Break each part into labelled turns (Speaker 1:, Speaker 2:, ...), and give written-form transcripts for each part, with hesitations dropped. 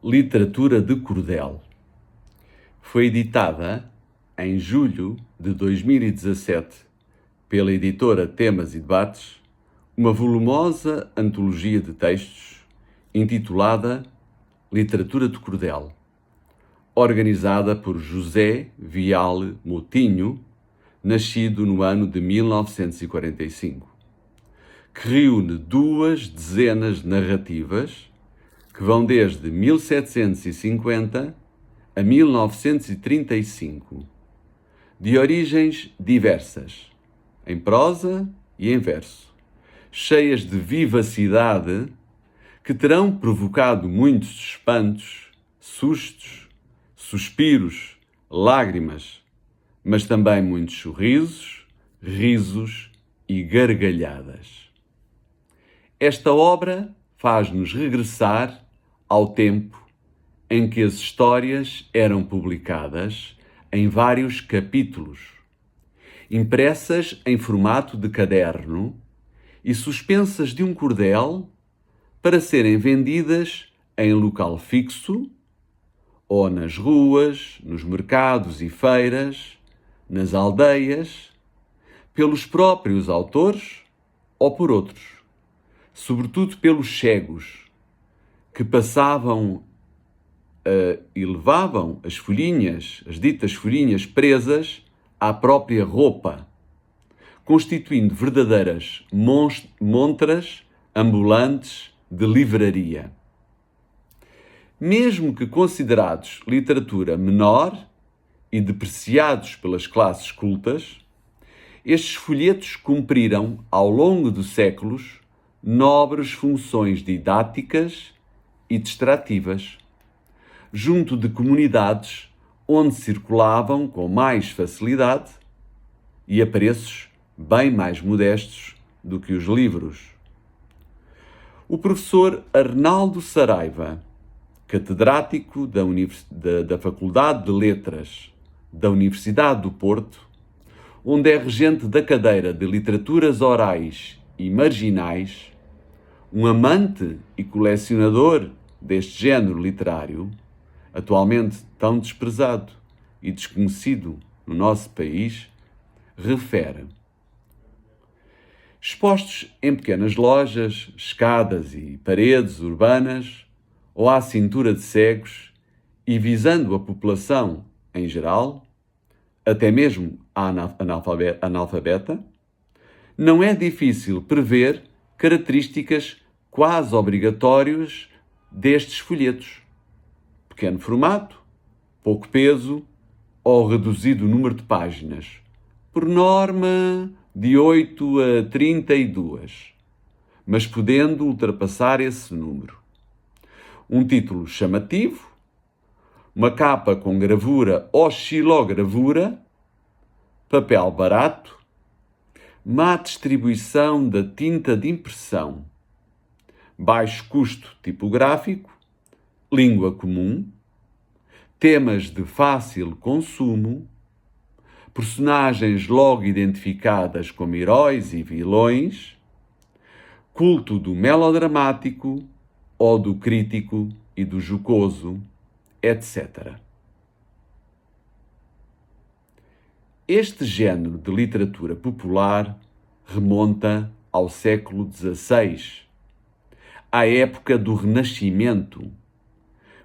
Speaker 1: Literatura de Cordel. Foi editada em julho de 2017 pela editora Temas e Debates uma volumosa antologia de textos intitulada Literatura de Cordel, organizada por José Viale Moutinho, nascido no ano de 1945, que reúne 2 dezenas de narrativas que vão desde 1750 a 1935, de origens diversas, em prosa e em verso, cheias de vivacidade que terão provocado muitos espantos, sustos, suspiros, lágrimas, mas também muitos sorrisos, risos e gargalhadas. Esta obra faz-nos regressar ao tempo em que as histórias eram publicadas em vários capítulos, impressas em formato de caderno e suspensas de um cordel para serem vendidas em local fixo ou nas ruas, nos mercados e feiras, nas aldeias, pelos próprios autores ou por outros, sobretudo pelos cegos, que passavam e levavam as folhinhas, as ditas folhinhas presas à própria roupa, constituindo verdadeiras montras ambulantes de livraria. Mesmo que considerados literatura menor e depreciados pelas classes cultas, estes folhetos cumpriram, ao longo dos séculos, nobres funções didáticas e distrativas, junto de comunidades onde circulavam com mais facilidade e a preços bem mais modestos do que os livros. O professor Arnaldo Saraiva, catedrático da Faculdade de Letras da Universidade do Porto, onde é regente da cadeira de Literaturas Orais e Marginais, um amante e colecionador deste género literário, atualmente tão desprezado e desconhecido no nosso país, refere: expostos em pequenas lojas, escadas e paredes urbanas ou à cintura de cegos e visando a população em geral, até mesmo a analfabeta, não é difícil prever características quase obrigatórias destes folhetos: pequeno formato, pouco peso ou reduzido número de páginas, por norma de 8 a 32, mas podendo ultrapassar esse número. Um título chamativo, uma capa com gravura ou xilogravura, papel barato, má distribuição da tinta de impressão, baixo custo tipográfico, língua comum, temas de fácil consumo, personagens logo identificadas como heróis e vilões, culto do melodramático ou do crítico e do jocoso, etc. Este género de literatura popular remonta ao século XVI, à época do Renascimento,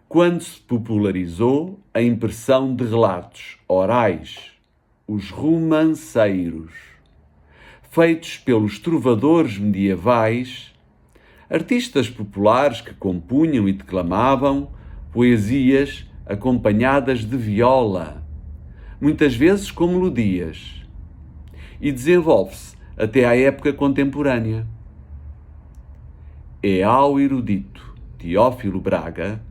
Speaker 1: quando se popularizou a impressão de relatos orais, os romanceiros, feitos pelos trovadores medievais, artistas populares que compunham e declamavam poesias acompanhadas de viola, muitas vezes com melodias, e desenvolve-se até à época contemporânea. É ao erudito Teófilo Braga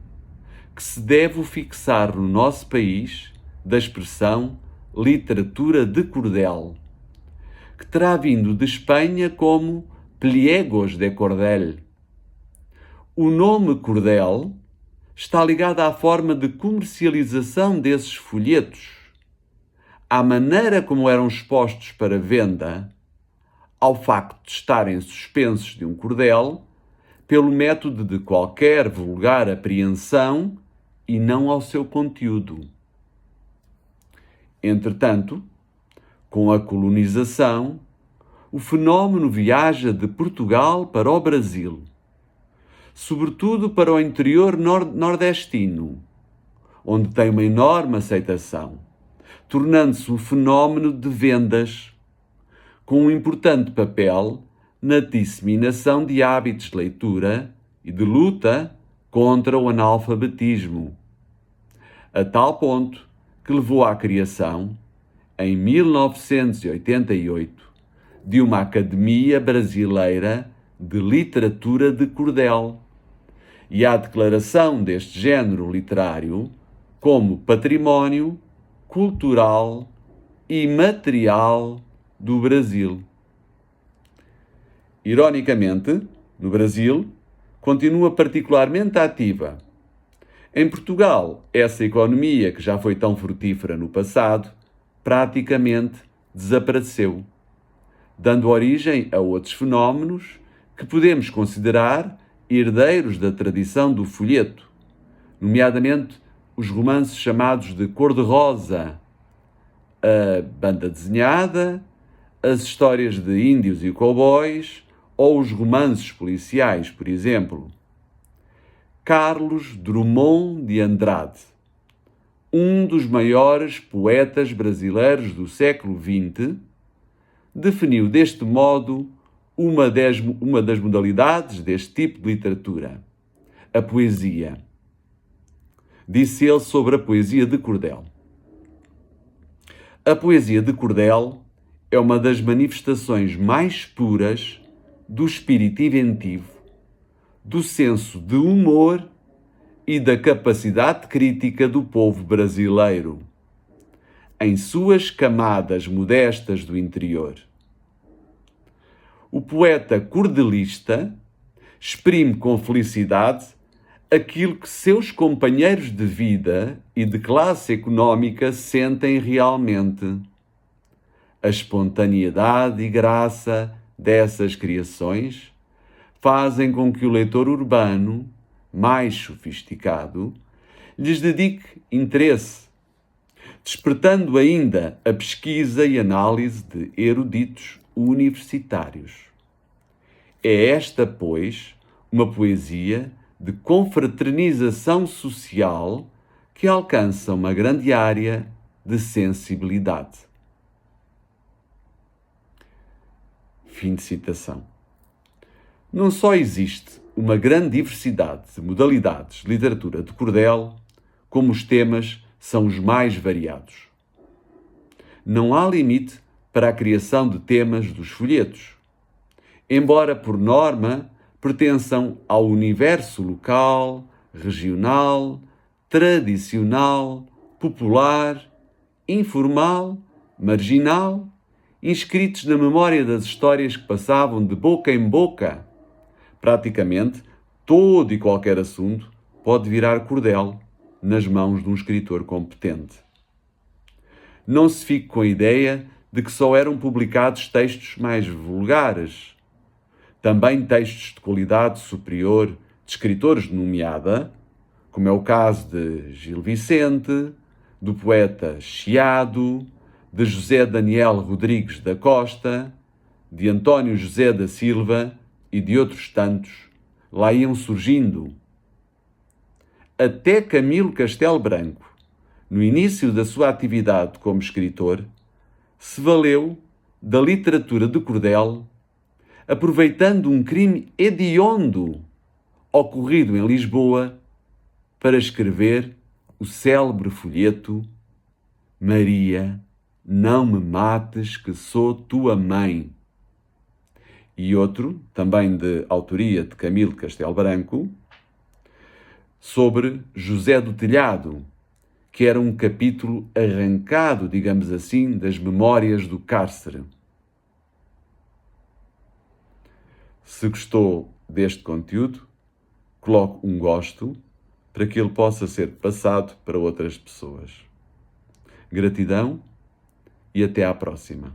Speaker 1: que se deve fixar no nosso país da expressão literatura de cordel, que terá vindo de Espanha como pliegos de cordel. O nome cordel está ligado à forma de comercialização desses folhetos, à maneira como eram expostos para venda, ao facto de estarem suspensos de um cordel, pelo método de qualquer vulgar apreensão e não ao seu conteúdo. Entretanto, com a colonização, o fenómeno viaja de Portugal para o Brasil, sobretudo para o interior nordestino, onde tem uma enorme aceitação, tornando-se um fenómeno de vendas, com um importante papel na disseminação de hábitos de leitura e de luta contra o analfabetismo, a tal ponto que levou à criação, em 1988, de uma Academia Brasileira de Literatura de Cordel e à declaração deste género literário como património cultural e material do Brasil. Ironicamente, no Brasil, continua particularmente ativa. Em Portugal, essa economia, que já foi tão frutífera no passado, praticamente desapareceu, dando origem a outros fenómenos que podemos considerar herdeiros da tradição do folheto, nomeadamente os romances chamados de cor-de-rosa, a banda desenhada, as histórias de índios e cowboys ou os romances policiais, por exemplo. Carlos Drummond de Andrade, um dos maiores poetas brasileiros do século XX, definiu deste modo uma das modalidades deste tipo de literatura, a poesia. Disse ele sobre a poesia de cordel: a poesia de cordel é uma das manifestações mais puras do espírito inventivo, do senso de humor e da capacidade crítica do povo brasileiro, em suas camadas modestas do interior. O poeta cordelista exprime com felicidade aquilo que seus companheiros de vida e de classe económica sentem realmente. A espontaneidade e graça dessas criações fazem com que o leitor urbano, mais sofisticado, lhes dedique interesse, despertando ainda a pesquisa e análise de eruditos universitários. É esta, pois, uma poesia de confraternização social que alcança uma grande área de sensibilidade. Fim de citação. Não só existe uma grande diversidade de modalidades de literatura de cordel, como os temas são os mais variados. Não há limite para a criação de temas dos folhetos, embora, por norma, pertençam ao universo local, regional, tradicional, popular, informal, marginal, inscritos na memória das histórias que passavam de boca em boca. Praticamente todo e qualquer assunto pode virar cordel nas mãos de um escritor competente. Não se fique com a ideia de que só eram publicados textos mais vulgares. Também textos de qualidade superior de escritores de nomeada, como é o caso de Gil Vicente, do poeta Chiado, de José Daniel Rodrigues da Costa, de António José da Silva e de outros tantos, lá iam surgindo. Até Camilo Castelo Branco, no início da sua atividade como escritor, se valeu da literatura de cordel, aproveitando um crime hediondo ocorrido em Lisboa para escrever o célebre folheto Maria, não me mates que sou tua mãe. E outro, também de autoria de Camilo Castelo Branco, sobre José do Telhado, que era um capítulo arrancado, digamos assim, das memórias do cárcere. Se gostou deste conteúdo, coloque um gosto para que ele possa ser passado para outras pessoas. Gratidão e até à próxima.